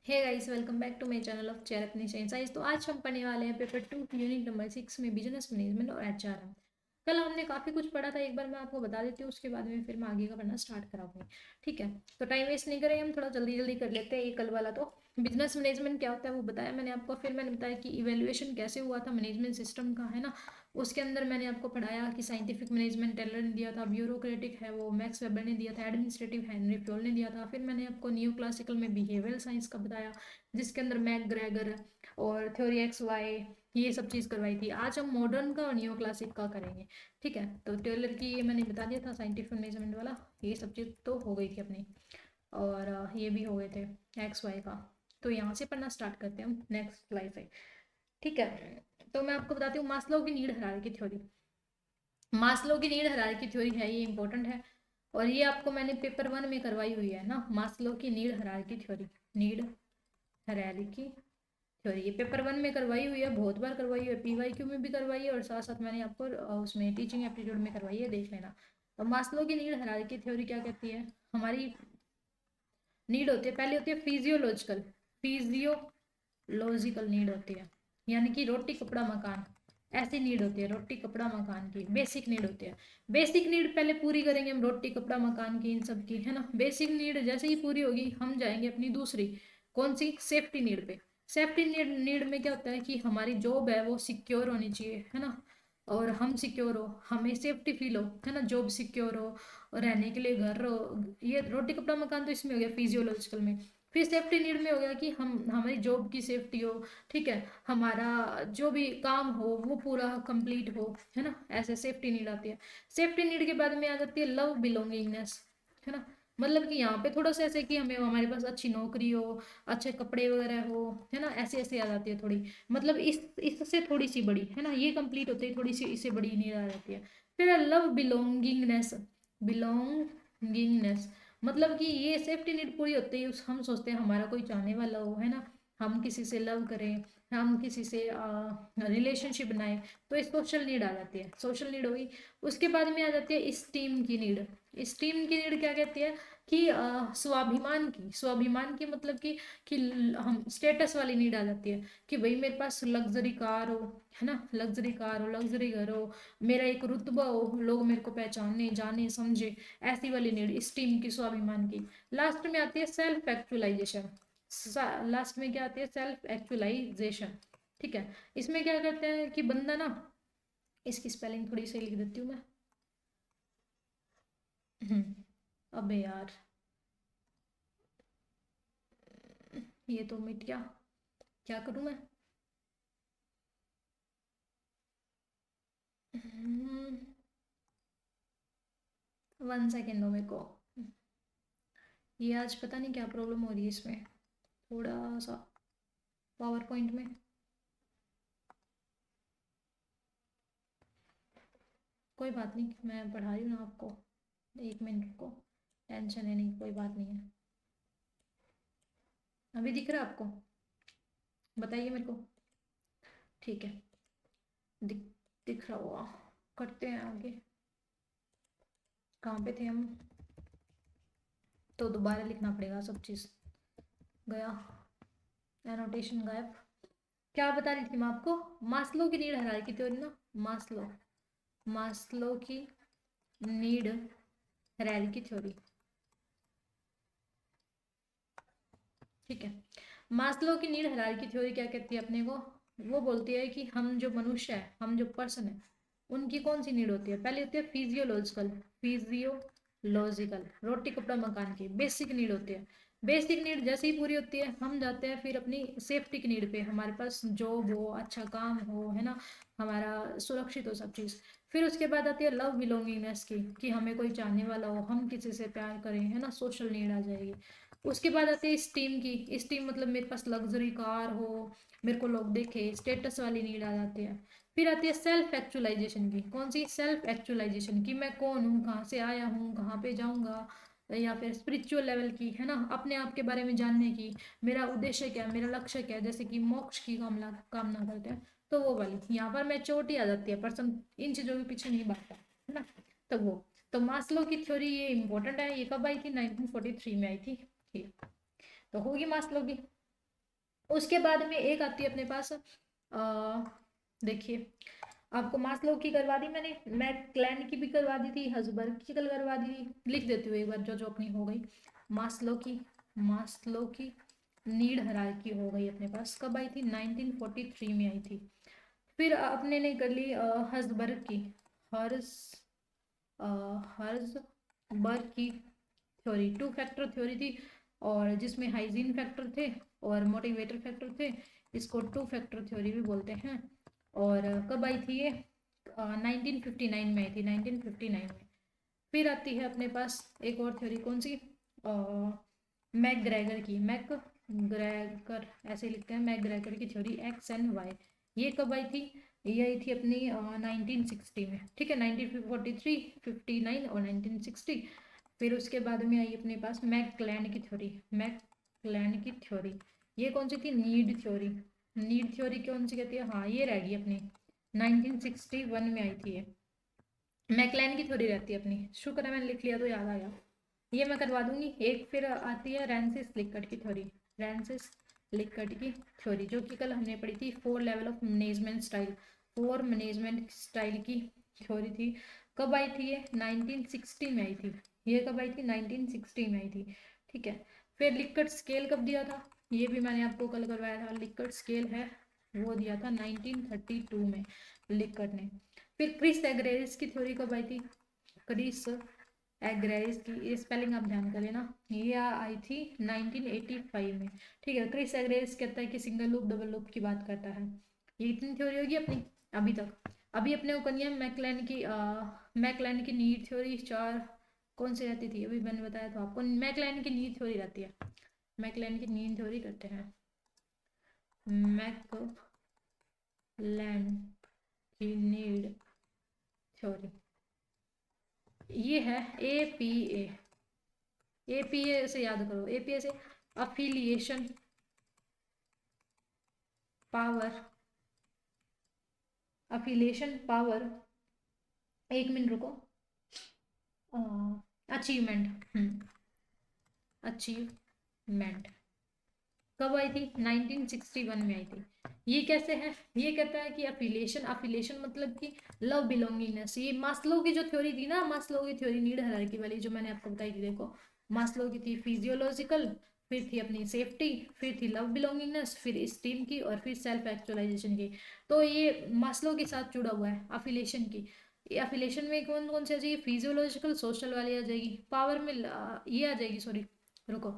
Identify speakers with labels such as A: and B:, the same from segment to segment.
A: Hey guys, welcome back to my channel of चैरपनी science. तो आज हम पढ़ने वाले हैं पेपर 2 यूनिट नंबर 6 में बिजनेस मैनेजमेंट और एचआरएम। कल हमने काफ़ी कुछ पढ़ा था, एक बार मैं आपको बता देती हूँ, उसके बाद में फिर मैं आगे का पढ़ना स्टार्ट कराऊंगी। ठीक है, तो टाइम वेस्ट नहीं करें, हम थोड़ा जल्दी जल्दी कर लेते हैं। ये कल वाला तो बिजनेस मैनेजमेंट क्या होता है वो बताया मैंने आपको। फिर मैंने बताया कि इवेल्युएशन कैसे हुआ था मैनेजमेंट सिस्टम का, है ना। उसके अंदर मैंने आपको पढ़ाया कि साइंटिफिक मैनेजमेंट टेलर ने दिया था, ब्यूरोक्रेटिक है वो मैक्स वेबर ने दिया था, एडमिनिस्ट्रेटिव हेनरी फ्योल ने दिया था। फिर मैंने आपको न्यू क्लासिकल में बिहेवियरल साइंस का बताया, जिसके अंदर मैक ग्रेगर और थ्योरी एक्स वाई ये सब चीज़ करवाई थी। आज हम मॉडर्न का और न्यू क्लासिक का करेंगे। ठीक है, तो टेलर की ये मैंने बता दिया था, साइंटिफिक मैनेजमेंट वाला। ये सब चीज़ तो हो गई थी अपनी, और ये भी हो गए थे एक्स वाई का। तो यहाँ से पढ़ना स्टार्ट करते हैं हम नेक्स्ट स्लाइड से। ठीक है, तो मैं आपको बताती हूँ मास्लो की नीड हायरार्की थ्योरी। मास्लो की नीड हायरार्की थ्योरी है, ये इंपॉर्टेंट है, और ये आपको मैंने पेपर 1 में करवाई हुई है ना। मास्लो की need hierarchy theory, need hierarchy theory ये पेपर 1 में करवाई हुई है, बहुत बार करवाई हुई है, पीवाईक्यू में भी करवाई है, और साथ साथ मैंने आपको उसमें टीचिंग एप्टीट्यूड में करवाई है, देख लेना। तो मास्लो की नीड हायरार्की थ्योरी क्या कहती है? हमारी नीड होती है, पहले होती है फिजियोलॉजिकल, फिजियोलॉजिकल नीड होती है, यानी कि रोटी कपड़ा मकान, ऐसी नीड होती है। रोटी कपड़ा मकान की बेसिक नीड होती है। बेसिक नीड पहले पूरी करेंगे हम, रोटी कपड़ा मकान की, इन सब की, है ना। बेसिक नीड जैसे ही पूरी होगी हम जाएंगे अपनी दूसरी, कौन सी? सेफ्टी नीड पे। सेफ्टी नीड में क्या होता है कि हमारी जॉब है वो सिक्योर होनी चाहिए, है ना। और हम सिक्योर हो, हमें सेफ्टी फील हो, है ना, जॉब सिक्योर हो, और रहने के लिए घर हो। ये रोटी कपड़ा मकान तो इसमें हो गया फिजियोलॉजिकल में। फिर सेफ्टी नीड में हो गया कि हम हमारी जॉब की सेफ्टी हो, ठीक है, हमारा जो भी काम हो वो पूरा कंप्लीट हो, है ना। ऐसे सेफ्टी नीड आती है। सेफ्टी नीड के बाद में आ जाती है लव बिलोंगिंगनेस, है ना। मतलब कि यहाँ पे थोड़ा सा ऐसे कि हमें हमारे पास अच्छी नौकरी हो, अच्छे कपड़े वगैरह हो, है ना, ऐसे ऐसे आ जाती है थोड़ी। मतलब इस इससे थोड़ी सी बड़ी, है ना, ये कंप्लीट होती है, थोड़ी सी इससे बड़ी नीड आ जाती है। फिर लव बिलोंगिंगनेस, बिलोंगिंगनेस मतलब कि ये सेफ्टी नीड पूरी होती है, हम सोचते हैं हमारा कोई चाहने वाला हो, है ना, हम किसी से लव करें, हम किसी से रिलेशनशिप बनाए, तो एक सोशल नीड आ जाती है। सोशल नीड होगी। उसके बाद में आ जाती है स्टीम की नीड। स्टीम की नीड क्या कहती है कि स्वाभिमान की, स्वाभिमान की मतलब कि हम स्टेटस वाली नीड आ जाती है कि भाई मेरे पास लग्जरी कार हो, है ना, लग्जरी कार हो, लग्जरी घर हो, मेरा एक रुतबा हो, लोग मेरे को पहचाने जाने समझे, ऐसी वाली नीड स्टीम की, स्वाभिमान की। लास्ट में आती है सेल्फ एक्चुअलाइजेशन। लास्ट में क्या आती है? Self actualisation. ठीक है, इसमें क्या करते हैं कि बंदा ना, इसकी स्पेलिंग थोड़ी सी लिख देती हूँ मैं। अबे यार, ये तो मिट गया, क्या करूँ मैं? 1 सेकेंड दो मेरे को। ये आज पता नहीं क्या प्रॉब्लम हो रही है इसमें, थोड़ा सा पावर पॉइंट में। कोई बात नहीं, मैं पढ़ा रही हूँ ना आपको, 1 मिनट को, टेंशन है नहीं, कोई बात नहीं है। अभी दिख रहा है आपको? बताइए मेरे को। ठीक है, दिख दिख रहा होगा। करते हैं आगे। कहाँ पे थे हम? तो दोबारा लिखना पड़ेगा सब चीज़। गया, एनोटेशन गायब। क्या बता रही थी मैं आपको? मास्लो की नीड हायरार्की थ्योरी ना। मास्लो, मास्लो की नीड हायरार्की थ्योरी। ठीक है, मास्लो की नीड हायरार्की थ्योरी क्या कहती है अपने को? वो बोलती है कि हम जो मनुष्य है, हम जो पर्सन है, उनकी कौन सी नीड होती है? पहले होती है फिजियोलॉजिकल, फिजियोलॉजिकल रोटी कपड़ा मकान की बेसिक नीड होती है। बेसिक नीड जैसे ही पूरी होती है हम जाते हैं फिर अपनी सेफ्टी की नीड पे, हमारे पास जॉब हो, अच्छा काम हो, है ना, हमारा सुरक्षित हो सब चीज़। फिर उसके बाद आती है लव बिलोंगिंगनेस की, कि हमें कोई चाहने वाला हो, हम किसी से प्यार करें, है ना, सोशल नीड आ जाएगी। उसके बाद आती है स्टीम की। स्टीम मतलब मेरे पास लग्जरी कार हो, मेरे को लोग देखे, स्टेटस वाली नीड आ जाती है। फिर आती है सेल्फ एक्चुअलाइजेशन की। कौन सी? सेल्फ एक्चुअलाइजेशन की, मैं कौन हूँ, कहाँ से आया हूँ, कहाँ पे जाऊँगा, या फिर स्पिरिचुअल लेवल की, है ना, अपने आप के बारे में जानने की, मेरा उद्देश्य क्या है, मेरा लक्ष्य क्या है, जैसे कि मोक्ष की कामना कामना करते हैं, तो वो वाली। यहाँ पर मैच्योरिटी आ जाती है, पर्सन इन चीज़ों के पीछे नहीं भागता, है ना। तो वो, तो मास्लो की थ्योरी ये इंपॉर्टेंट है। ये कब आई थी? 1943 में आई थी। ठीक, तो होगी मास्लो की। उसके बाद में एक आती है अपने पास, देखिए आपको मास्लो की करवा दी मैंने, मैकक्लैन की भी करवा दी थी, हसबर्ग की कल करवा दी थी। लिख देती हूँ एक बार जो जो अपनी हो गई। मास्लो की नीड हायरार्की हो गई अपने पास, कब आई थी? 1943 में आई थी। फिर अपने ने कर ली हर्सबर्ग की, हर्स हर्सबर्ग की थ्योरी, टू फैक्टर थ्योरी थी, और जिसमें हाइजीन फैक्टर थे और मोटिवेटर फैक्टर थे। इसको टू फैक्टर थ्योरी भी बोलते हैं। और कब आई थी ये? 1959 में आई थी, 1959 में। फिर आती है अपने पास एक और थ्योरी, कौन सी? मैकग्रेगर की, मैकग्रेगर ऐसे लिखते हैं, मैकग्रेगर की थ्योरी एक्स एंड वाई। ये कब आई थी? ये आई थी अपनी 1960 में, ठीक है, 1943, 59 और 1960। फिर उसके बाद में आई अपने पास मैकक्लैन की थ्योरी, मैकक्लैन की थ्योरी। ये कौन सी थी? Need theory. नीड थ्योरी कौन सी कहती है? हाँ ये रह गई अपनी, 1961 में आई थी ये। मैकक्लैन की थ्योरी रहती है अपनी, शुक्र है मैंने लिख लिया तो याद आ गया। ये मैं करवा दूंगी। एक फिर आती है रैंसिस लिकट की थ्योरी, रैंसिस लिकट की थ्योरी, जो कि कल हमने पढ़ी थी, 4 level of management style, 4 management style की थ्योरी थी। कब आई थी ये? 1960 में आई थी। ये कब आई थी? 1960 में आई थी, ठीक है। फिर लिकट स्केल कब दिया था? ये भी मैंने आपको कल करवाया था। लिकट स्केल है वो दिया था 1932 में लिकट ने। फिर क्रिस एग्रेरिस की थ्योरी कब आई थी? क्रिस एग्रेरिस की, ये स्पेलिंग आप ध्यान कर लेना, ये आई थी 1985 में, ठीक है। क्रिस एग्रेरिस कहता है कि सिंगल लूप डबल लूप की बात करता है। ये इतनी थ्योरी होगी अपनी अभी तक। अभी अपने को करनी है मैकलैन की नीड थ्योरी। चार कौन सी रहती थी? अभी मैंने बताया था आपको, मैकलैन की नीड थ्योरी रहती है। मैकलैन की नीड थ्योरी करते हैं, मैकलैन की नीड थ्योरी। ये है APA। APA से याद करो, APA से अफिलिएशन पावर, अफिलिएशन पावर, एक मिनट रुको, अचीवमेंट, अचीवमेंट कब आई थी? 1961 में आई थी। ये कैसे है? ये कहता है कि अफिलिएशन, अफिलिएशन मतलब कि लव बिलोंगिंगनेस। ये मास्लो की जो थ्योरी थी ना, मास्लो की थ्योरी नीड हायरार्की वाली जो मैंने आपको बताई थी, देखो मास्लो की थी फिजियोलॉजिकल, फिर थी अपनी सेफ्टी, फिर थी लव बिलोंगिंगनेस, फिर स्टीम की, और फिर सेल्फ एक्चुअलाइजेशन की। तो ये मास्लो के साथ जुड़ा हुआ है अफिलिएशन की। अफिलिएशन में कौन कौन सी आ जाएगी? फिजियोलॉजिकल, सोशल वाली आ जाएगी। पावर में ये आ जाएगी, सॉरी रुको,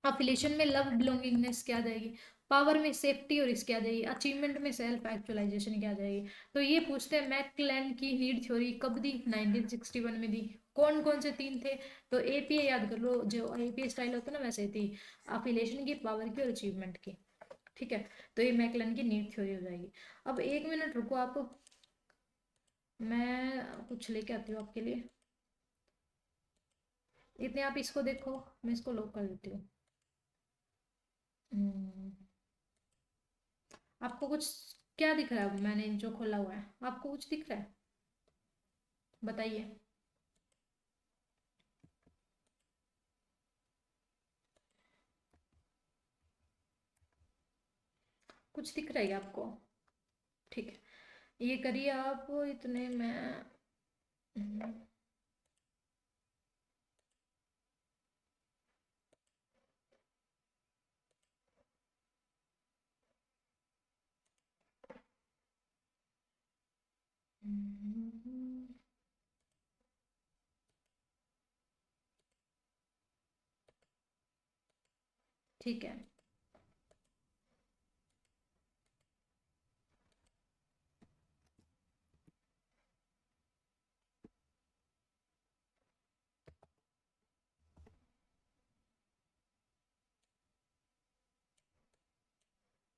A: अफिलिएशन में लव बिलोंगिंगनेस क्या आ जाएगी, पावर में सेफ्टी और इसकी आ जाएगी, अचीवमेंट में सेल्फ एक्चुअलाइजेशन क्या आ जाएगी। तो ये पूछते हैं मैकक्लैन की नीड थ्योरी कब दी? 1961 में दी। कौन कौन से तीन थे? तो APA याद कर लो, जो APA स्टाइल होता है ना वैसे थी, अफिलिएशन की, पावर की और अचीवमेंट की, ठीक है। तो ये मैकक्लैन की नीड थ्योरी हो जाएगी। अब एक मिनट रुको आप, मैं कुछ लेके आती हूँ आपके लिए। इतने आप इसको देखो, मैं इसको लॉक कर देती हूँ। हम्म, आपको कुछ क्या दिख रहा है? मैंने जो खोला हुआ है आपको कुछ दिख रहा है? बताइए। कुछ दिख रहा है क्या आपको? ठीक है, ये करिए आप इतने में। हम्म, ठीक है,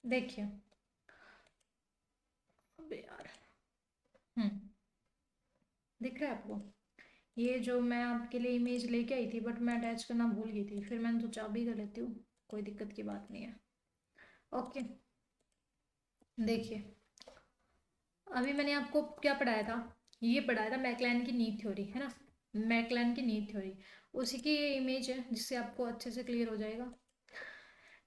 A: देखिए। अबे यार, हम्म, दिख रहा है आपको? ये जो मैं आपके लिए इमेज लेके आई थी, बट मैं अटैच करना भूल गई थी, फिर मैंने सोचा अभी कर लेती हूँ, कोई दिक्कत की बात नहीं है। ओके, देखिए अभी मैंने आपको क्या पढ़ाया था? ये पढ़ाया था मैकलैन की नीड थ्योरी, है ना, मैकलैन की नीड थ्योरी। उसी की ये इमेज है जिससे आपको अच्छे से क्लियर हो जाएगा।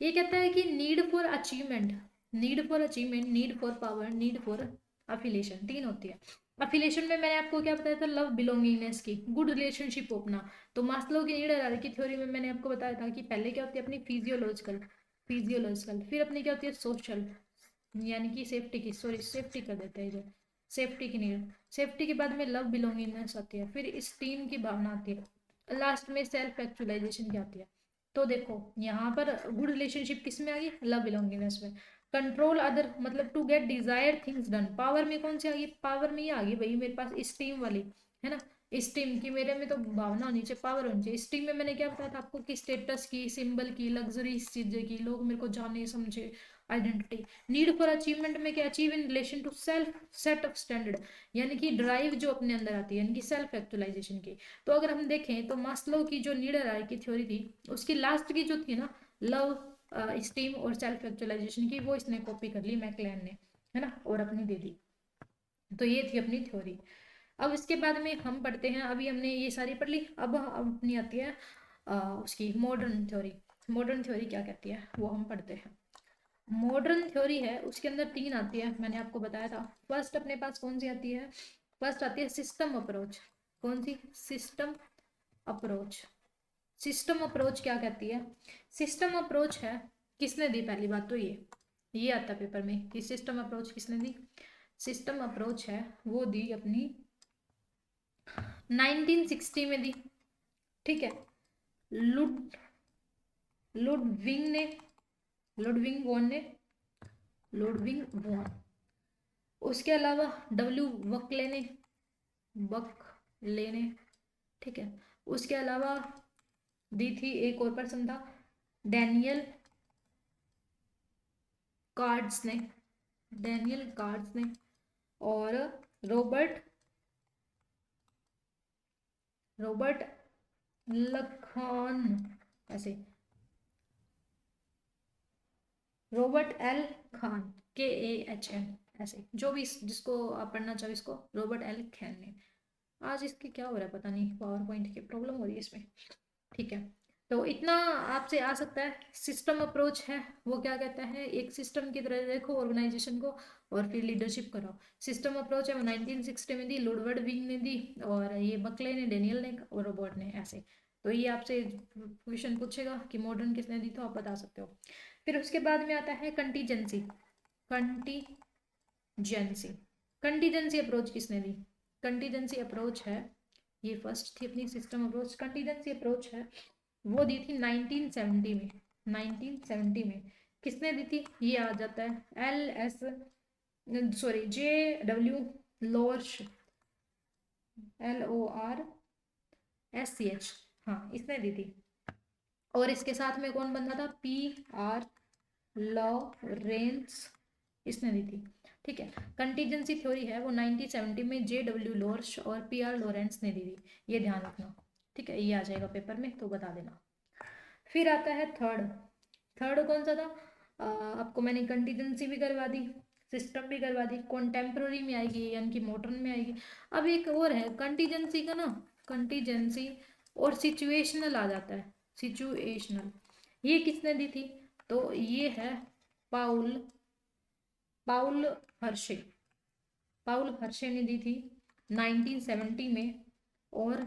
A: ये कहता है कि need for achievement, need for achievement, need for power, need for affiliation, तीन होती है। अफिलेशन में मैंने आपको क्या बताया था, लव बिलोंगिंगनेस की, गुड रिलेशनशिप अपना। तो मास्लो की नीड हायरार्की थ्योरी में मैंने आपको बताया था कि पहले क्या होती है अपनी फिजियोलॉजिकल, फिजियोलॉजिकल, फिर अपनी क्या होती है सोशल, यानी कि सेफ्टी की, सॉरी सेफ्टी कर देते हैं इधर, सेफ्टी की नीड, सेफ्टी के बाद में लव बिलोंगिंगनेस आती है, फिर स्टीम की भावना आती है, लास्ट में सेल्फ एक्चुअलाइजेशन की आती है। तो देखो यहाँ पर गुड रिलेशनशिप किस में आ गई, लव बिलोंगिंगनेस में। कंट्रोल अदर मतलब to get desired things done, power में कौन सी आ गई, पावर में ये आ गई भाई मेरे पास स्टीम वाली, है ना, स्टीम की, मेरे में तो भावना होनी चाहिए, पावर होनी चाहिए। स्टीम में मैंने क्या बताया था आपको कि स्टेटस की, सिंबल की, लग्जरी चीजें की, लोग मेरे को जाने समझे, आइडेंटिटी। नीड फॉर अचीवमेंट में क्या, achieve in relation to self set of standard, यानी कि ड्राइव जो अपने अंदर आती है, यानी कि सेल्फ एक्चुअलाइजेशन की। तो अगर हम देखें तो मास्लो की जो नीड हायरार्की थ्योरी थी उसकी लास्ट की जो थी ना, लव, स्टीम और सेल्फ एक्चुअलाइजेशन की, वो इसने कॉपी कर ली मैक्लेन ने, है ना, और अपनी दे दी। तो ये थी अपनी थ्योरी। अब इसके बाद में हम पढ़ते हैं, अभी हमने ये सारी पढ़ ली, अब अपनी आती है उसकी मॉडर्न थ्योरी। मॉडर्न थ्योरी क्या कहती है वो हम पढ़ते हैं। मॉडर्न थ्योरी है उसके अंदर तीन आती है, मैंने आपको बताया था। फर्स्ट अपने पास कौन सी आती है, फर्स्ट आती है सिस्टम अप्रोच। कौन सी, सिस्टम अप्रोच। सिस्टम अप्रोच क्या कहती है, सिस्टम अप्रोच है, किसने दी, पहली बात तो ये आता है पेपर में कि सिस्टम अप्रोच किसने दी। सिस्टम अप्रोच है वो दी अपनी 1960 में दी, ठीक है। लुड लुडविंग ने, लुडविंग वॉन ने, लुडविंग वॉन। उसके अलावा डब्ल्यू बकले ने, बकले ने, ठीक है। उसके अलावा दी थी एक और पर्सन था, डैनियल कार्ड्स ने, डैनियल कार्ड्स ने, और रॉबर्ट, रॉबर्ट लखान, ऐसे, रॉबर्ट एल खान, KAHN, ऐसे जो भी जिसको आप पढ़ना चाहो इसको, रॉबर्ट एल खैन ने। आज इसकी क्या हो रहा है पता नहीं, पावर पॉइंट की प्रॉब्लम हो रही है इसमें, ठीक है। तो इतना आपसे आ सकता है। सिस्टम अप्रोच है वो क्या कहता है, एक सिस्टम की तरह देखो ऑर्गेनाइजेशन को और फिर लीडरशिप कराओ। सिस्टम अप्रोच है वो 1960 में दी, लुडवर्ड विंग ने दी, और ये बकले ने, डेनियल ने और रॉबर्ट ने, ऐसे। तो ये आपसे क्वेश्चन पूछेगा कि मॉडर्न किसने दी, तो आप बता सकते हो। फिर उसके बाद में आता है कंटीजेंसी, कंटीजेंसी, कंटीजेंसी अप्रोच किसने दी, कंटीजेंसी अप्रोच है, ये फर्स्ट थी अपनी सिस्टम अप्रोच। कंटीजेंसी अप्रोच है वो दी थी 1970 में, 1970 में किसने दी थी, ये आ जाता है JW लॉर्श, LORSCH, हाँ इसने दी थी। और इसके साथ में कौन बंदा था, PR लॉरेंस, इसने दी थी, ठीक है। कंटीजेंसी थ्योरी है वो 1970 में JW लॉर्श और PR लॉरेंस ने दी थी, ये ध्यान रखना, ठीक है, ये आ जाएगा पेपर में तो बता देना। फिर आता है थर्ड, थर्ड कौन सा था, आपको मैंने कंटीजेंसी भी करवा दी, सिस्टम भी करवा दी, कॉन्टेम्प्ररी में आएगी यानी कि मॉडर्न में आएगी। अब एक और है कंटीजेंसी का ना, कंटीजेंसी और सिचुएशनल आ जाता है, सिचुएशनल, ये किसने दी थी, तो ये है पाउल, पाउल हर्शे, पाउल हर्शे ने दी थी 1970 में, और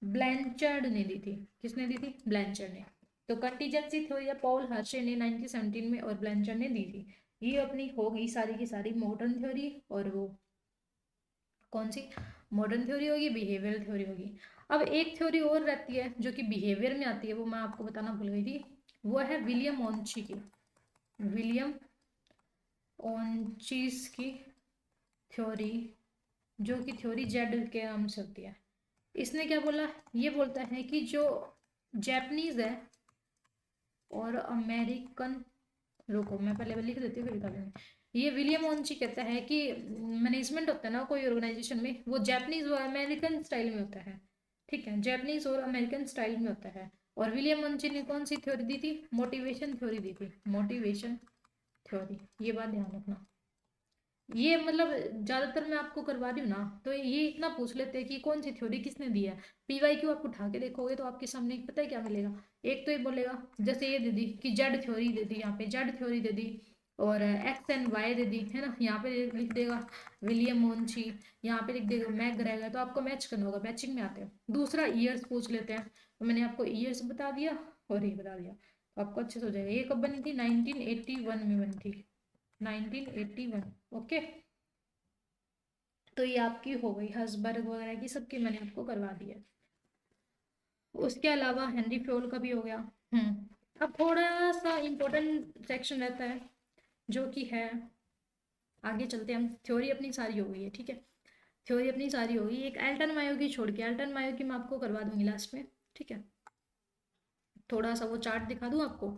A: ब्लैंचर्ड ने दी थी, किसने दी थी, ब्लैंचर्ड ने। तो कंटीजेंसी थ्योरी पॉल हर्शे ने 1917 में और ब्लैंचर्ड ने दी थी। ये अपनी हो गई सारी की सारी मॉडर्न थ्योरी, और वो कौन सी मॉडर्न थ्योरी होगी, बिहेवियर थ्योरी होगी। अब एक थ्योरी और रहती है जो कि बिहेवियर में आती है, वो मैं आपको बताना भूल गई थी, वो है विलियम ऑनची की, विलियम ऑनचीज की थ्योरी, जो कि थ्योरी जेड के नाम से होती है। इसने क्या बोला, ये बोलता है कि जो जैपनीज है और अमेरिकन, रुको मैं पहले लिख देती हूँ फिर बता दूंगी। ये विलियम ओंची कहता है कि मैनेजमेंट होता है ना कोई ऑर्गेनाइजेशन में, वो जैपनीज और अमेरिकन स्टाइल में होता है, ठीक है, जैपनीज और अमेरिकन स्टाइल में होता है। और विलियम ओंची ने कौन सी थ्योरी दी थी, मोटिवेशन थ्योरी दी थी, मोटिवेशन थ्योरी, ये बात ध्यान रखना। ये मतलब ज्यादातर मैं आपको करवा रही हूँ ना, तो ये इतना पूछ लेते हैं कि कौन सी थ्योरी किसने दी है। पीवाईक्यू आप उठा के देखोगे तो आपके सामने पता है क्या मिलेगा। एक तो ये बोलेगा, जैसे ये दे दी कि जेड थ्योरी दे दी, यहाँ पे जेड थ्योरी दे दी, और एक्स एंड वाई दे दी है ना, यहाँ पे लिख देगा विलियम मोन्ची, यहाँ पे लिख देगा मैक ग्रेगर। तो आपको मैच करना होगा, मैचिंग में आते हैं। दूसरा ईयर्स पूछ लेते हैं, तो मैंने आपको ईयर्स बता दिया और ये बता दिया, तो आपको अच्छे से हो जाएगा। ये कब बनी थी, 1981 में बनी थी, 1981। ओके, तो ये आपकी हो गई हर्ट्जबर्ग वगैरह की, सबकी मैंने आपको करवा दी है। उसके अलावा हेनरी फ्योल का भी हो गया। अब थोड़ा सा इम्पोर्टेंट सेक्शन रहता है जो कि है, आगे चलते हैं हम। थ्योरी अपनी सारी हो गई है, ठीक है, थ्योरी अपनी सारी होगी। एक एल्टन मायो की छोड़ के, एल्टन मायो की मैं आपको करवा दूंगी लास्ट में, ठीक है। थोड़ा सा वो चार्ट दिखा दूँ आपको,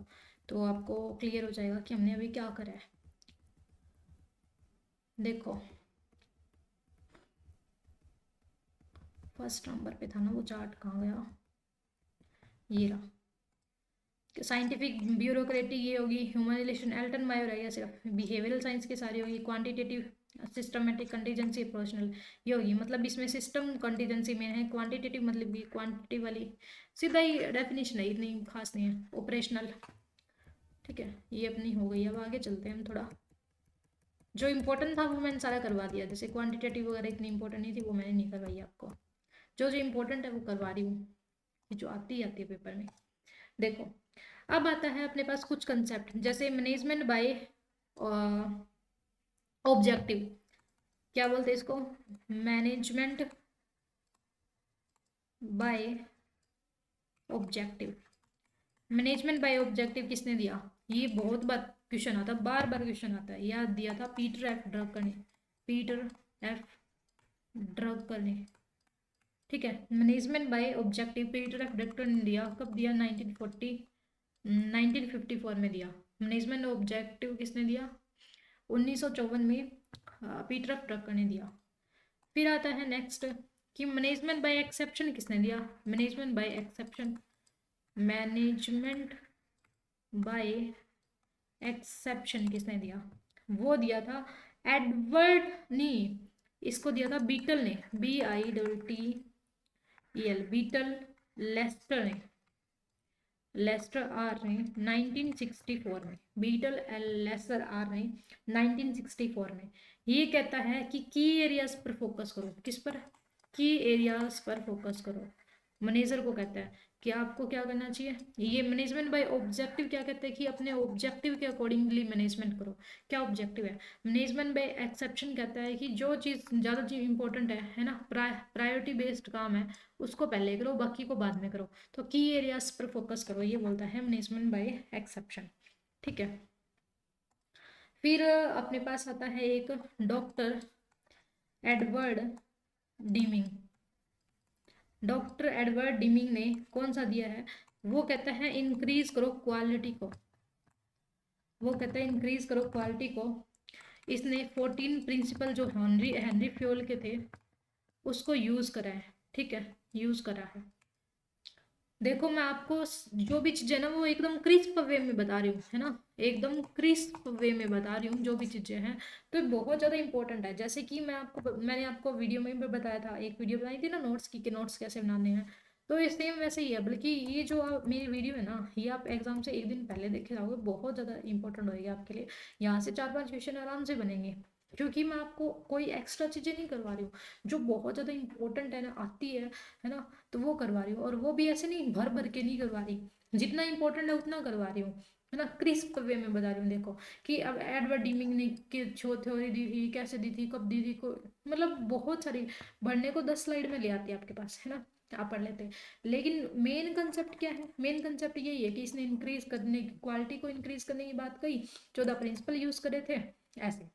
A: तो आपको क्लियर हो जाएगा कि हमने अभी क्या करा है। देखो, फर्स्ट नंबर पे था ना वो चार्ट, कहाँ गया, ये रहा। साइंटिफिक ब्यूरोक्रेटी ये होगी, ह्यूमन रिलेशन एल्टन मायो रहेगा सिर्फ, बिहेवियरल साइंस की सारी होगी, क्वांटिटेटिव सिस्टमेटिक कंटीजेंसी प्रोफेशनल ये होगी, मतलब इसमें सिस्टम कंटीजेंसी में है, क्वांटिटेटिव मतलब कि क्वांटिटी वाली, सीधा ही डेफिनेशन है, इतनी खास नहीं है, ऑपरेशनल, ठीक है। ये अपनी हो गई। अब आगे चलते हैं हम थोड़ा, जो इंपॉर्टेंट था वो मैंने सारा करवा दिया, जैसे क्वांटिटेटिव वगैरह इतनी इंपॉर्टेंट नहीं थी, वो मैंने नहीं करवाई आपको। जो जो इंपॉर्टेंट है वो करवा रही हूँ, जो आती है पेपर में। देखो, अब आता है अपने पास कुछ कंसेप्ट, जैसे मैनेजमेंट बाय ऑब्जेक्टिव, क्या बोलते हैं इसको, management by objective. Management by objective किसने दिया, ये बहुत बार क्वेश्चन आता है, बार बार क्वेश्चन आता है। याद दिया था पीटर एफ ड्रकर ने, पीटर एफ ड्रकर ने, ठीक है। Management by objective Peter F Drucker ने दिया, कब दिया, 1954 में दिया। मैनेजमेंट ऑब्जेक्टिव किसने दिया, 1954 में पीटर एफ ड्रकर ने दिया। फिर आता है नेक्स्ट कि मैनेजमेंट बाय एक्सेप्शन किसने दिया, management by exception, management by exception किसने दिया, वो दिया था एडवर्ड नी, इसको दिया था बीटल ने, BITTEL, बीटल लेस्टर ने, लेस्टर आर ने 1964 में, बीटल एल लेस्टर आर ने 1964 में। ये कहता है कि की एरियाज पर फोकस करो, किस पर, की एरियाज पर फोकस करो। मैनेजर को कहता है कि आपको क्या करना चाहिए, ये मैनेजमेंट बाय ऑब्जेक्टिव क्या कहते हैं कि अपने ऑब्जेक्टिव के अकॉर्डिंगली मैनेजमेंट करो। क्या ऑब्जेक्टिव है, मैनेजमेंट बाय एक्सेप्शन कहता है कि जो चीज़ ज़्यादा चीज इंपॉर्टेंट है ना, प्रायोरिटी बेस्ड काम है, उसको पहले करो, बाकी को बाद में करो। तो की एरियाज पर फोकस करो, ये बोलता है मैनेजमेंट बाय एक्सेप्शन, ठीक है। फिर अपने पास आता है एक doctor Edward dimming, doctor Edward dimming ने कौन सा दिया है, वो कहता है इंक्रीज करो क्वालिटी को, वो कहता है इंक्रीज करो क्वालिटी को। इसने 14 प्रिंसिपल जो हेनरी हेनरी फ्योल के थे उसको यूज करा है, ठीक है, यूज करा है। देखो मैं आपको जो भी चीजें ना वो एकदम क्रिस्प वे में बता रही हूँ, है ना, एकदम क्रिस्प वे में बता रही हूँ जो भी चीजें हैं, तो ये बहुत ज्यादा इंपॉर्टेंट है। जैसे कि मैंने आपको वीडियो में भी बताया था, एक वीडियो बनाई थी ना नोट्स की कि नोट्स कैसे बनाने हैं, तो ये सेम वैसे ही है। बल्कि ये जो मेरी वीडियो है ना, ये आप एग्जाम से एक दिन पहले देखे जाओगे, बहुत ज्यादा इंपॉर्टेंट होगी आपके लिए। यहाँ से 4-5 क्वेश्चन आराम से बनेंगे, क्योंकि मैं आपको कोई एक्स्ट्रा चीजें नहीं करवा रही हूँ, जो बहुत ज्यादा इंपॉर्टेंट है ना, आती है ना, तो वो करवा रही हूँ। और वो भी ऐसे नहीं भर भर के नहीं करवा रही, जितना इंपॉर्टेंट है उतना करवा रही हूँ, है ना, क्रिस्प वे में बता रही हूँ। देखो कि अब एडवर्ड डीमिंग ने की जो थ्योरी दी थी, कैसे दी थी, कब दी थी, को मतलब बहुत सारी, भरने को 10 स्लाइड में ले आती है आपके पास, है ना, आप पढ़ लेते हैं। लेकिन मेन कंसेप्ट क्या है, मेन कंसेप्ट यही है कि इसने इंक्रीज करने की, क्वालिटी को इंक्रीज करने की बात कही, 14 प्रिंसिपल यूज करे थे ऐसे,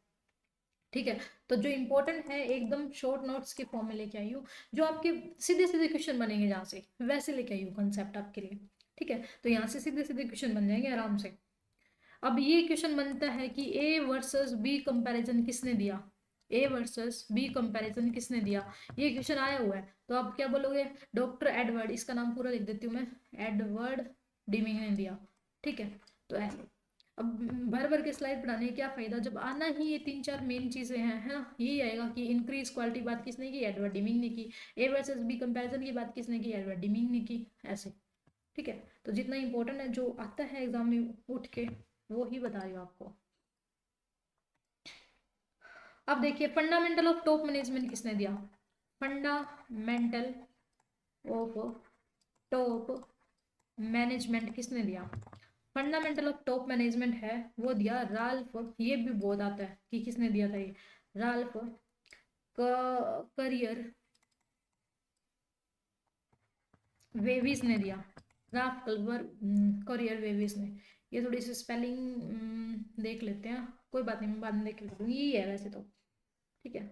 A: ठीक है। तो जो इंपॉर्टेंट है एकदम शॉर्ट नोट्स के फॉर्म में लेके आई हूँ, जो आपके सीधे सीधे क्वेश्चन बनेंगे जहाँ से, वैसे लेके आई हूँ कंसेप्ट आपके लिए, ठीक है। तो यहाँ से सीधे सीधे क्वेश्चन बन जाएंगे आराम से। अब ये क्वेश्चन बनता है कि ए वर्सेस बी कंपैरिजन किसने दिया, ए वर्सेस बी कंपैरिजन किसने दिया, ये क्वेश्चन आया हुआ है। तो आप क्या बोलोगे, डॉक्टर एडवर्ड, इसका नाम पूरा लिख देती हूँ मैं, एडवर्ड डिमिंग ने दिया, ठीक है। तो ऐसे अब भर भर के स्लाइड पढ़ाने का क्या फायदा, जब आना ही ये 3-4 मेन चीजें हैं, है ना। यही आएगा कि इंक्रीज क्वालिटी बात किसने की, एडवर्ड डिमिंग ने की। ए वर्सेस बी कंपैरिजन की बात किसने की, एडवर्ड डिमिंग ने की, ऐसे। ठीक है, तो जितना इंपॉर्टेंट है जो आता है एग्जाम में उठ के, वो ही बता रही हूँ आपको। अब देखिए फंडामेंटल ऑफ टॉप मैनेजमेंट किसने दिया, फंडामेंटल ऑफ टॉप मैनेजमेंट किसने दिया, फंडामेंटल ऑफ टॉप मैनेजमेंट है वो दिया राल्फ, ये भी बहुत आता है कि किसने दिया था, ये राल्फ करियर वेविस ने दिया, राल्फ कल्वर करियर वेविस ने। ये थोड़ी सी स्पेलिंग देख लेते हैं, कोई बात नहीं, मैं बाद में देख लेता हूँ, यही है वैसे तो। ठीक है,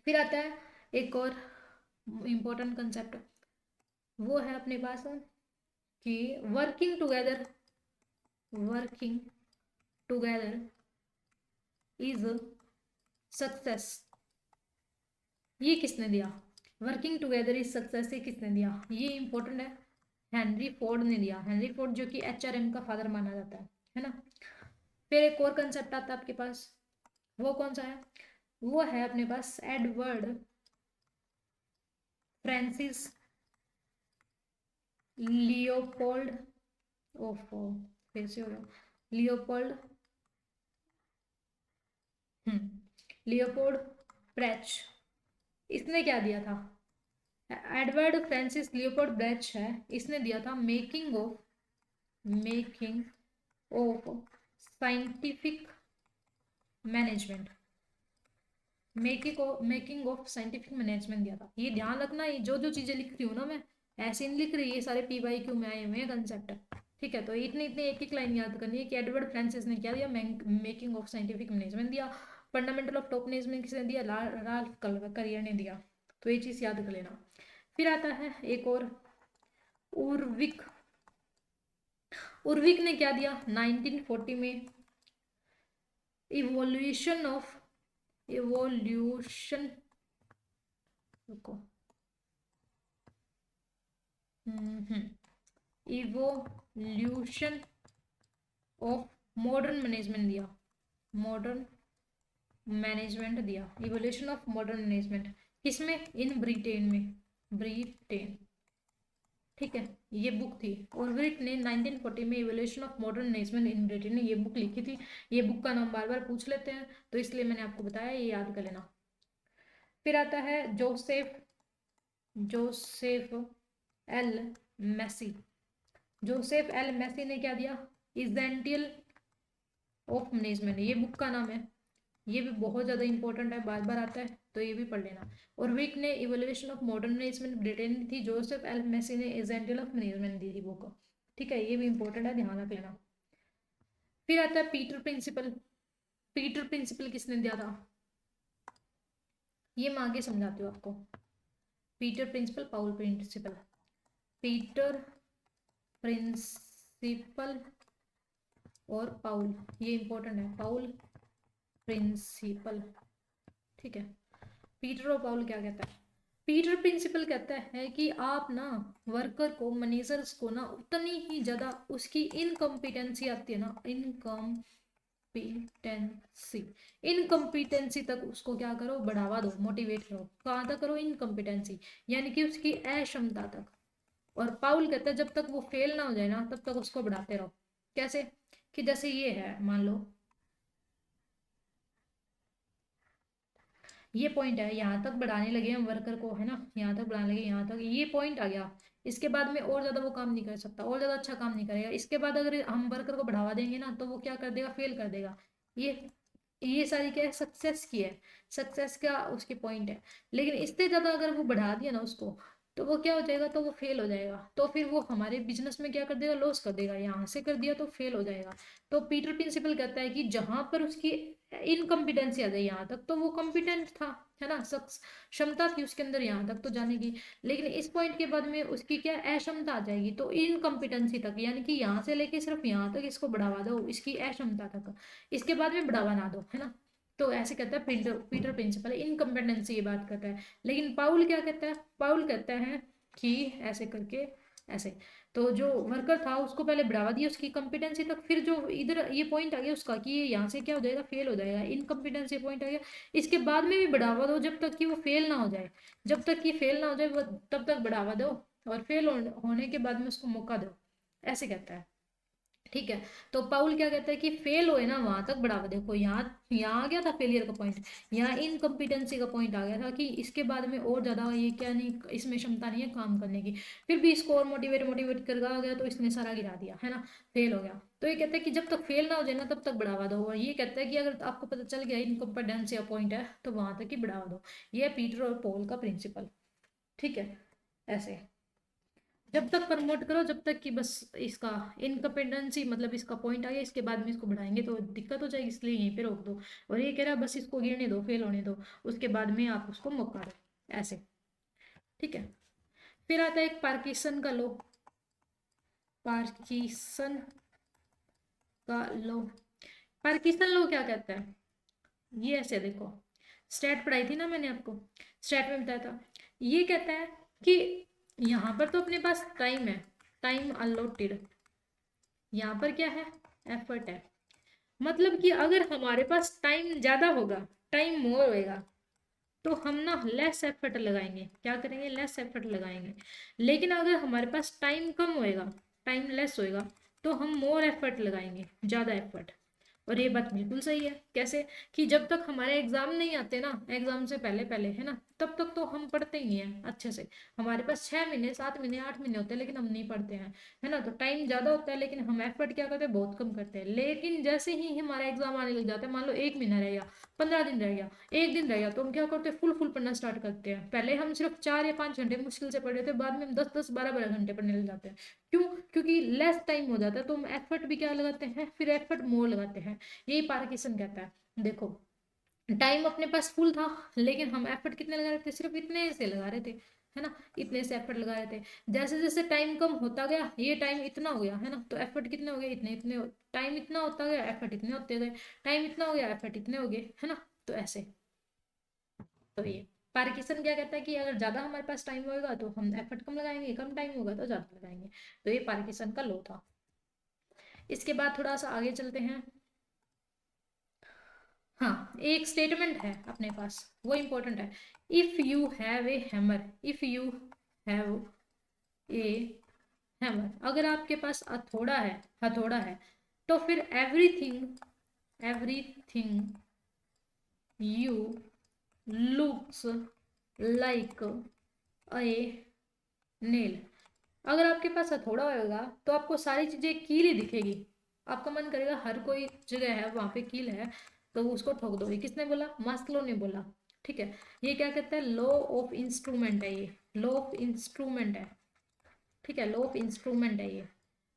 A: फिर आता है एक और इम्पोर्टेंट कंसेप्ट, वो है अपने पास कि working together, working together is success, ये किसने दिया, वर्किंग टुगेदर इज सक्सेस ये किसने दिया, ये इंपॉर्टेंट है, हेनरी फोर्ड ने दिया। हेनरी फोर्ड जो कि एचआरएम का फादर माना जाता है ना। फिर एक और कंसेप्ट आता है आपके पास, वो कौन सा है, वो है अपने पास एडवर्ड फ्रांसिस लियोपोल्ड, ओफो फिर से हो गया, लियोपोल्ड लियोपोल्ड ब्रेच, इसने क्या दिया था, एडवर्ड फ्रांसिस लियोपोल्ड ब्रेच है, इसने दिया था making of scientific management, making of scientific management दिया था। ये ध्यान रखना, ये जो जो चीजें लिख रही हूँ ना मैं, ऐसे नहीं लिख रही, ये सारे PYQ में आए हुए हैं कंसेप्ट। ठीक है, तो इतने इतने एक एक लाइन याद करनी है कि एडवर्ड फ्रांसिस ने क्या दिया, मेकिंग ऑफ साइंटिफिक मैनेजमेंट दिया, फंडामेंटल ऑफ टॉप मैनेजमेंट किसने दिया, राल्फ करियर ने दिया। तो ये चीज याद कर लेना। फिर आता है एक और उर्विक, उर्विक ने क्या दिया 1940 में, इवोल्यूशन ऑफ, इवोल्यूशन, रुको, इवोल्यूशन ऑफ मॉडर्न मैनेजमेंट दिया, मॉडर्न मैनेजमेंट दिया, इवोल्यूशन ऑफ मॉडर्न मैनेजमेंट, किसमें, इन ब्रिटेन में, ब्रिटेन। ठीक है, ये बुक थी, उर्विक ने 1940 में evolution of modern management in Britain ने ये बुक लिखी थी। ये बुक का नाम बार बार पूछ लेते हैं, तो इसलिए मैंने आपको बताया, ये याद कर लेना। फिर आता है Joseph, Joseph L Massie, Joseph L Massie ने क्या दिया, इजेंटियल ऑफ मैनेजमेंट, ये बुक का नाम है, ये भी बहुत ज़्यादा इंपॉर्टेंट है, बार बार आता है, तो ये भी पढ़ लेना। और विक ने evolution of modern management Britain में थी, जोसेफ एल मैसी ने एजेंटियल ऑफ मैनेजमेंट दी थी बुक। ठीक है, ये भी इंपॉर्टेंट है, ध्यान रख लेना। फिर आता है पीटर प्रिंसिपल, पीटर प्रिंसिपल किसने दिया था, ये मैं आगे समझाती हूँ आपको। पीटर प्रिंसिपल, पाउल प्रिंसिपल, पीटर प्रिंसिपल और पाउल, ये इंपॉर्टेंट है, पाउल प्रिंसिपल। ठीक है, पीटर और पाउल क्या कहता है, पीटर प्रिंसिपल कहता है कि आप ना वर्कर को, मैनेजर्स को ना उतनी ही ज्यादा उसकी इनकम्पिटेंसी आती है ना, इनकम्पिटेंसी, इनकम्पिटेंसी तक उसको क्या करो, बढ़ावा दो, मोटिवेट करो, कहाँ तक करो, इनकम्पिटेंसी, यानी कि उसकी अक्षमता तक। और पाउल कहता है जब तक वो फेल ना हो जाए ना, तब तक उसको बढ़ाते रहो। कैसे, कि जैसे ये है, मान लो ये पॉइंट है, यहाँ तक बढ़ाने लगे हम वर्कर को, है ना, यहाँ तक बढ़ाने लगे, यहाँ तक ये पॉइंट आ गया, इसके बाद में और ज्यादा वो काम नहीं कर सकता, और ज्यादा अच्छा काम नहीं करेगा, इसके बाद अगर हम वर्कर को बढ़ावा देंगे ना, तो वो क्या कर देगा, फेल कर देगा। ये सारी क्या है, सक्सेस की है, सक्सेस का उसकी पॉइंट है। लेकिन इससे ज्यादा अगर वो बढ़ा दिया ना उसको, तो वो क्या हो जाएगा, तो वो फेल हो जाएगा, तो फिर वो हमारे बिजनेस में क्या कर देगा, लॉस कर देगा, यहाँ से कर दिया तो फेल हो जाएगा। तो पीटर प्रिंसिपल कहता है कि जहां पर उसकी इनकम्पिटेंसी आ जाए यहाँ तक, तो वो कॉम्पिटेंट था, है ना, क्षमता थी उसके अंदर यहाँ तक तो जाने की। लेकिन इस पॉइंट के बाद में उसकी क्या अक्षमता आ जाएगी, तो इनकम्पिटेंसी तक, यानी कि यहाँ से लेके सिर्फ यहाँ तक इसको बढ़ावा दो, इसकी अक्षमता तक, इसके बाद में बढ़ावा ना दो, है ना। तो ऐसे कहता है पीटर पीटर प्रिंसिपल, इनकम्पिटेंसी की बात करता है। लेकिन पाउल क्या कहता है, पाउल कहता है कि ऐसे करके ऐसे। तो जो वर्कर था उसको पहले बढ़ावा दिया उसकी कॉम्पिटेंसी तक, फिर जो इधर ये पॉइंट आ गया उसका कि ये यहाँ से क्या हो जाएगा, फेल हो जाएगा, इनकम्पिटेंसी पॉइंट आ गया, इसके बाद में भी बढ़ावा दो जब तक कि वो फेल ना हो जाए, जब तक कि फेल ना हो जाए वो तब तक बढ़ावा दो, और फेल होने के बाद में उसको मौका दो, ऐसे कहता है। ठीक है। तो पाउल क्या कहता है कि फेल होए ना वहां तक बढ़ावा, देखो यहाँ यहाँ आ गया था फेलियर का पॉइंट, यहाँ इनकम्पिटेंसी का पॉइंट आ गया था कि इसके बाद में और ज्यादा ये क्या नहीं, इसमें क्षमता नहीं है काम करने की, फिर भी इसको और मोटिवेट मोटिवेट कर आ गया तो इसने सारा गिरा दिया है ना, फेल हो गया। तो ये कहता है कि जब तक फेल ना हो जाए ना तब तक बढ़ावा दो, और ये कहता है कि अगर आपको पता चल गया इनकम्पिटेंसी का पॉइंट है तो वहां तक ही बढ़ावा दो। ये है पीटर और पॉल का प्रिंसिपल। ठीक है। ऐसे जब तक प्रमोट करो जब तक कि बस इसका इनकम्पिटेंसी मतलब इसका पॉइंट आ गया, इसके बाद में इसको बढ़ाएंगे तो दिक्कत हो जाएगी, इसलिए यहीं पे रोक दो। और ये कह रहा है बस इसको गिरने दो, फेल होने दो, उसके बाद में आप उसको मौका दो, ऐसे। ठीक है। फिर आता है एक पार्किसन का लो, पार्किसन का लो। पार्किसन लो क्या कहता है, ये ऐसे देखो, स्टैट पढ़ाई थी ना मैंने आपको, स्टैट में बताया था, ये कहता है कि यहाँ पर तो अपने पास टाइम है, टाइम अलॉटेड, यहाँ पर क्या है, एफर्ट है। मतलब कि अगर हमारे पास टाइम ज्यादा होगा, टाइम मोर होएगा, तो हम ना लेस एफर्ट लगाएंगे, क्या करेंगे, लेस एफर्ट लगाएंगे। लेकिन अगर हमारे पास टाइम कम होएगा, टाइम लेस होएगा, तो हम मोर एफर्ट लगाएंगे, ज्यादा एफर्ट। और ये बात बिल्कुल सही है, कैसे, कि जब तक हमारे एग्जाम नहीं आते ना, एग्जाम से पहले पहले है ना, तब तक तो हम पढ़ते ही नहीं है अच्छे से। हमारे पास 6 महीने 7 महीने 8 महीने होते हैं लेकिन हम नहीं पढ़ते हैं, है ना, तो टाइम ज्यादा होता है लेकिन हम एफर्ट क्या करते हैं, बहुत कम करते हैं। लेकिन जैसे ही हमारा एग्जाम आने लग जाता है, मान लो 1 महीना रह गया, 15 दिन रह गया, एक दिन रह गया, तो हम क्या करते हैं, फुल फुल पढ़ना स्टार्ट करते हैं। पहले हम सिर्फ 4 या 5 घंटे मुश्किल से पढ़ रहे थे, बाद में हम 10 10 12 12 घंटे पढ़ने लग जाते हैं। क्यों, क्योंकि लेस टाइम हो जाता है तो हम एफर्ट भी क्या लगाते हैं, फिर एफर्ट मोर लगाते हैं। यही पार्किसन कहता है। देखो टाइम अपने पास फुल था लेकिन हम एफर्ट कितने लगा रहे थे, सिर्फ इतने से लगा रहे थे, है ना, इतने से एफर्ट लगा रहे थे। जैसे जैसे टाइम कम होता गया, ये टाइम इतना हो गया, है ना, तो एफर्ट कितने हो गए, इतने इतने टाइम इतना होता गया, एफर्ट इतने होते गए, टाइम इतना हो गया, एफर्ट इतने हो गए, है ना, तो ऐसे। तो ये पार्किसन क्या कहता है कि अगर ज्यादा हमारे पास टाइम होगा तो हम एफर्ट कम लगाएंगे, कम टाइम होगा तो ज्यादा लगाएंगे। तो ये पार्किसन का लॉ था। इसके बाद थोड़ा सा आगे चलते हैं। हाँ, एक स्टेटमेंट है अपने पास, वो इंपॉर्टेंट है। If you have a hammer, if you have a hammer, अगर आपके पास हथौड़ा है, हथौड़ा है, तो फिर everything, everything you looks like a nail. अगर आपके पास हथौड़ा होगा तो आपको सारी चीजें कील ही दिखेगी, आपका मन करेगा हर कोई जगह है वहां पे कील है तो उसको ठोक दो। ये किसने बोला, मास्लो ने बोला। ठीक है। ये क्या कहता है, लॉ ऑफ इंस्ट्रूमेंट है, ये लॉ ऑफ इंस्ट्रूमेंट है। ठीक है, लॉ ऑफ इंस्ट्रूमेंट है ये।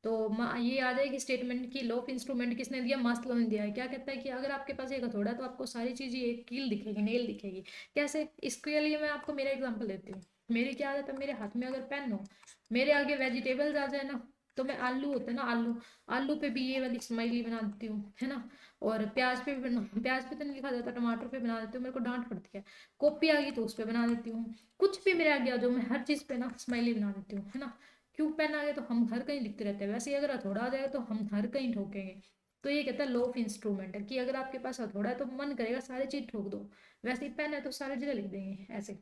A: तो ये आ जाएगी स्टेटमेंट की लॉ ऑफ इंस्ट्रूमेंट किसने दिया, मास्लो ने दिया है। क्या कहता है कि अगर आपके पास एक हथौड़ा है तो आपको सारी चीजें एक कील दिखेगी, नेल दिखेगी। कैसे, इसके लिए मैं आपको मेरा एग्जांपल देती हूँ। मेरी क्या आदत है, मेरे हाथ में अगर पेन हो, मेरे आगे वेजिटेबल्स आ जाए ना, तो मैं आलू होता है ना, आलू, आलू पे भी ये वाली स्माइली बना देती हूँ, है ना। और प्याज पे भी बना, प्याज पे तो नहीं लिखा जाता, टमाटर पे बना देती हूँ, मेरे को डांट पड़ती है। कॉपी आ गई तो उस पर बना देती हूँ। कुछ भी मेरे आगे आ जाओ मैं हर चीज पे ना स्माइली बना देती हूँ, है ना। क्यों, पेन आ गया तो हम हर कहीं लिखते रहते हैं, वैसे ही अगर हथौड़ा आ जाए तो हम हर कहीं ठोकेंगे। तो ये कहता है लॉ ऑफ इंस्ट्रूमेंट है कि अगर आपके पास हथौड़ा है तो मन करेगा सारी चीज ठोक दो, वैसे ही पेन है तो सारी जगह लिख देंगे, ऐसे।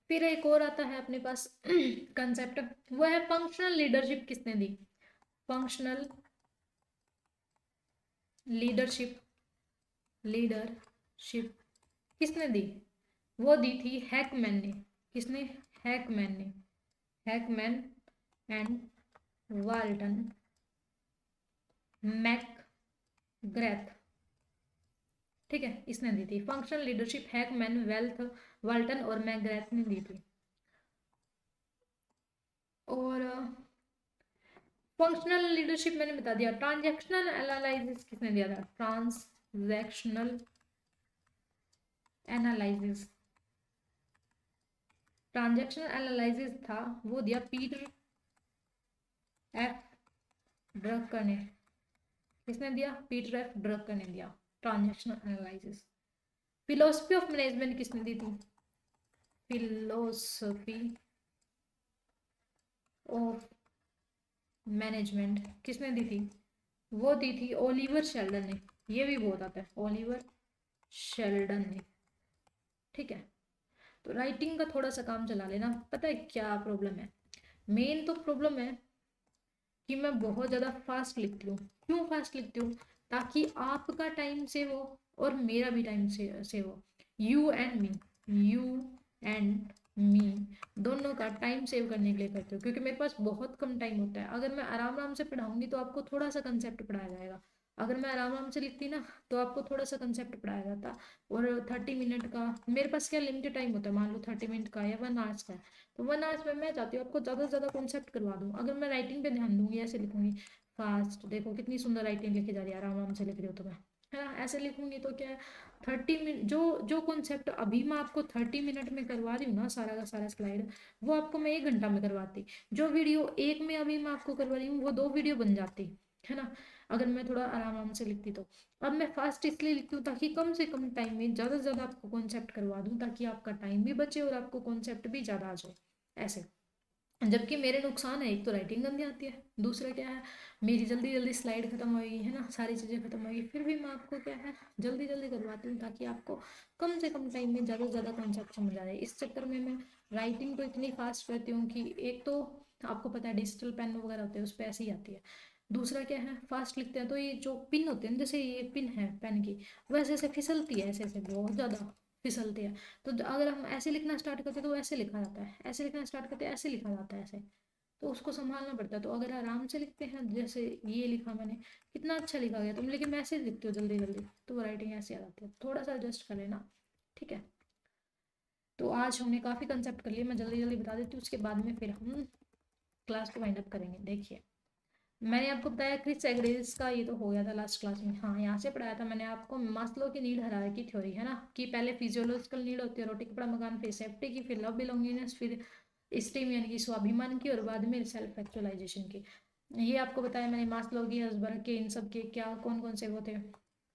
A: फिर एक और आता है अपने पास कंसेप्ट, वो है फंक्शनल लीडरशिप किसने दी, फंक्शनल लीडरशिप, लीडरशिप किसने दी, वो दी थी हैकमैन ने। किसने, हैकमैन ने, हैकमैन एंड वाल्टन मैकग्रेथ। ठीक है, इसने दी थी functional leadership, Hackman, wealth, Walton और मैकग्रेथ ने दी थी। और फंक्शनल लीडरशिप मैंने बता दिया। ट्रांजैक्शनल एनालिसिस किसने दिया था, ट्रांजैक्शनल एनालिसिस, ट्रांजैक्शनल एनालिसिस था वो दिया पीटर एफ ड्रकर ने। किसने दिया, पीटर एफ ड्रकर ने दिया transactional analysis. Philosophy of management किसने दी थी, फिलोसफी ऑफ मैनेजमेंट किसने दी थी? वो दी थी ओलिवर शेल्डन ने। ये भी बहुत आता है, ओलिवर शेल्डन ने। ठीक है, तो राइटिंग का थोड़ा सा काम चला लेना। पता है क्या प्रॉब्लम है? मेन तो प्रॉब्लम है कि मैं बहुत ज़्यादा फास्ट लिखती हूँ। क्यों फास्ट लिखती हूँ? ताकि आपका टाइम सेव हो और मेरा भी टाइम सेव हो। यू एंड मी दोनों का टाइम सेव करने के लिए करती हूँ, क्योंकि मेरे पास बहुत कम टाइम होता है। अगर मैं आराम आराम से पढ़ाऊंगी तो आपको थोड़ा सा कंसेप्ट पढ़ाया जाएगा। अगर मैं आराम आराम से लिखती ना तो आपको थोड़ा सा कंसेप्ट पढ़ाया जाता। और 30 मिनट का मेरे पास क्या लिमिटेड टाइम होता है, मान लो 30 मिनट का या 1 आवर्स का है। तो 1 आवर्स में मैं चाहती हूँ आपको ज़्यादा से ज़्यादा कॉन्सेप्ट करवा दूँ। अगर मैं राइटिंग पे ध्यान दूंगी, ऐसे लिखूंगी फास्ट, देखो कितनी सुंदर राइटिंग लिखी जा रही है, आराम आराम से लिख रही हो तो मैं, है ना, ऐसे लिखूंगी तो क्या है, 30 मिनट जो जो कॉन्सेप्ट अभी मैं आपको 30 मिनट में करवा रही हूँ ना, सारा का सारा स्लाइड, वो आपको मैं 1 घंटा में करवाती। जो वीडियो एक में अभी मैं आपको करवा रही हूँ वो 2 वीडियो बन जाती, है ना, अगर मैं थोड़ा आराम आराम से लिखती तो। अब मैं फास्ट इसलिए लिखती हूँ ताकि कम से कम टाइम में ज़्यादा से ज़्यादा आपको कॉन्सेप्ट करवा दूँ, ताकि आपका टाइम भी बचे और आपको कॉन्सेप्ट भी ज़्यादा आ जाए ऐसे। जबकि मेरे नुकसान है, एक तो राइटिंग गंदी आती है, दूसरा क्या है, मेरी जल्दी जल्दी स्लाइड खत्म होगी, है ना, सारी चीज़ें खत्म होगी, फिर भी मैं आपको क्या है जल्दी जल्दी करवाती हूँ ताकि आपको कम से कम टाइम में ज़्यादा से ज़्यादा कॉन्सेप्ट समझ आ जाए। इस चक्कर में मैं राइटिंग तो इतनी फास्ट करती हूँ कि एक तो आपको पता है डिजिटल पेन वगैरह होते हैं उस पर ऐसे ही आती है। दूसरा क्या है, फास्ट लिखते हैं तो ये जो पिन होते हैं, जैसे ये पिन है पेन की, वैसे ऐसे फिसलती है, ऐसे ऐसे बहुत ज़्यादा फिसलती है। तो अगर हम ऐसे लिखना स्टार्ट करते हैं तो ऐसे लिखा जाता है, ऐसे लिखना स्टार्ट करते हैं ऐसे लिखा जाता है ऐसे। तो उसको संभालना पड़ता है। तो अगर आराम से लिखते हैं, जैसे ये लिखा मैंने, कितना अच्छा लिखा गया तुम, लेकिन मैसेज लिखते हो जल्दी जल्दी तो वो राइटिंग ऐसे आ जाती है, थोड़ा सा एडजस्ट कर लेना। ठीक है, तो आज हमने काफ़ी कंसेप्ट कर लिए, मैं जल्दी जल्दी बता देती हूँ, उसके बाद में फिर हम क्लास को वाइंड अप करेंगे। देखिए, मैंने आपको बताया क्रिस एग्रेस का, ये तो हो गया था लास्ट क्लास में, हाँ यहाँ से पढ़ाया था मैंने आपको मास्लो की नीड हायरार्की थ्योरी, है ना, कि पहले फिजियोलॉजिकल नीड होती है, रोटी कपड़ा मकान, फिर सेफ्टी की, फिर लव बिलोंगिंगनेस, फिर स्टीम यानी कि स्वाभिमान की, और बाद में सेल्फ एक्चुअलाइजेशन की। ये आपको बताया मैंने, मास्लो की, हर्ट्जबर्ग के, इन सब के क्या कौन कौन से वो थे,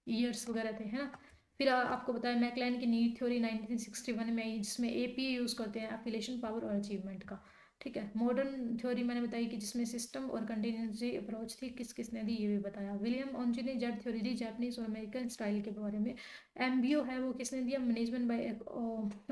A: ईयर्स वगैरह थे, है ना। फिर आपको बताया मैकलैन की नीड थ्योरी 1961 में आई, जिसमें एपी यूज़ करते हैं, एफिलेशन पावर और अचीवमेंट का। ठीक है, मॉडर्न थ्योरी मैंने बताई कि जिसमें सिस्टम और कंटिन्यूसी अप्रोच थी, किस किसने दी ये भी बताया। विलियम ऑन्जी ने जेड थ्योरी दी, जापानीज और अमेरिकन स्टाइल के बारे में। एमबीओ है वो किसने दिया, management by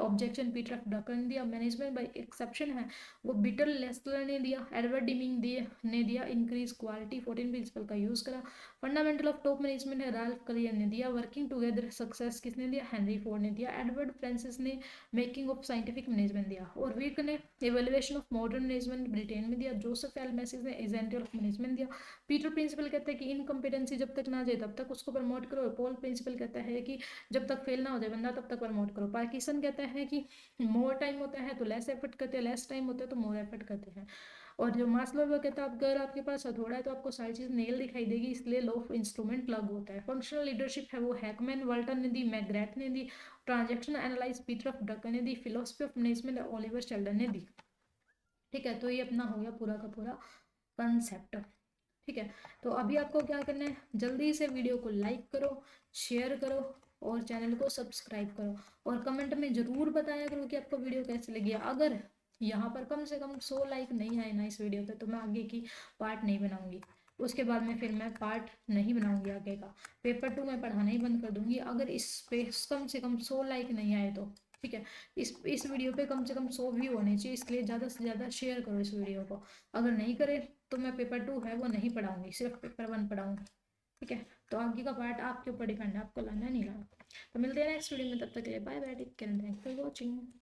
A: objection, Peter F Drucker ने दिया। मैनेजमेंट बाय एक्सेप्शन है वो बीटर लेस्लर ने दिया। एडवर्ड डिमिंग ने दिया इंक्रीज क्वालिटी 14 प्रिंसिपल का यूज़ करा। फंडामेंटल ऑफ टॉप मैनेजमेंट है राल्फ कलियर ने दिया। वर्किंग टुगेदर सक्सेस किसने दिया, हेनरी फोर्ड ने दिया। एडवर्ड फ्रांसिस ने मेकिंग ऑफ साइंटिफिक मैनेजमेंट दिया। और विक ने evaluation of modern management Britain में दिया। जोसेफ एल मैसिस ने एजेंटल ऑफ मैनेजमेंट दिया। पीटर प्रिंसिपल कहता है कि इनकम्पिटेंसी जब तक ना जाए तब तक उसको प्रमोट करो। पॉल प्रिंसिपल कहता है कि जब तक फेल ना हो जाए बंदा तब तक प्रमोट करो। पार्किसन कहता है कि मोर टाइम होता है तो लेस एफर्ट करते हैं, लेस टाइम होता है तो मोर एफर्ट करते हैं। और जो मास्लो वो कहता है अगर आपके पास हथौड़ा है तो आपको सारी चीज़ नेल दिखाई देगी, इसलिए लॉ ऑफ इंस्ट्रूमेंट लागू होता है। फंक्शनल लीडरशिप है वो हैकमैन वाल्टन ने दी, मैग्रेथ ने दी। Transaction analyse Peter F Drucker ने दी। Philosophy of management Oliver Sheldon ने दी। ठीक है, तो ये अपना हो गया पूरा का पूरा कंसेप्ट। ठीक है, तो अभी आपको क्या करना है, जल्दी से वीडियो को लाइक करो, शेयर करो और चैनल को सब्सक्राइब करो। और कमेंट में ज़रूर बताया करो कि आपको वीडियो कैसे लगी। अगर यहाँ पर कम से कम 100 लाइक नहीं आए ना इस वीडियो पे, तो मैं आगे की पार्ट नहीं बनाऊंगी। उसके बाद में फिर मैं पार्ट नहीं बनाऊंगी आगे का। पेपर 2 मैं पढ़ाना ही बंद कर दूंगी अगर इस पे कम से कम 100 लाइक नहीं आए तो। ठीक है, इस वीडियो पे कम से कम 100 व्यू होने चाहिए, इसलिए ज़्यादा से ज़्यादा शेयर करो इस वीडियो को। अगर नहीं करे तो मैं पेपर 2 है वो नहीं पढ़ाऊंगी, सिर्फ पेपर 1 पढ़ाऊंगी। ठीक है, तो आगे का पार्ट आपके ऊपर डिपेंड है, आपको लाना है नहीं लाना। तो मिलते हैं नेक्स्ट वीडियो में, तब तक के लिए bye bye, take care, thanks for watching.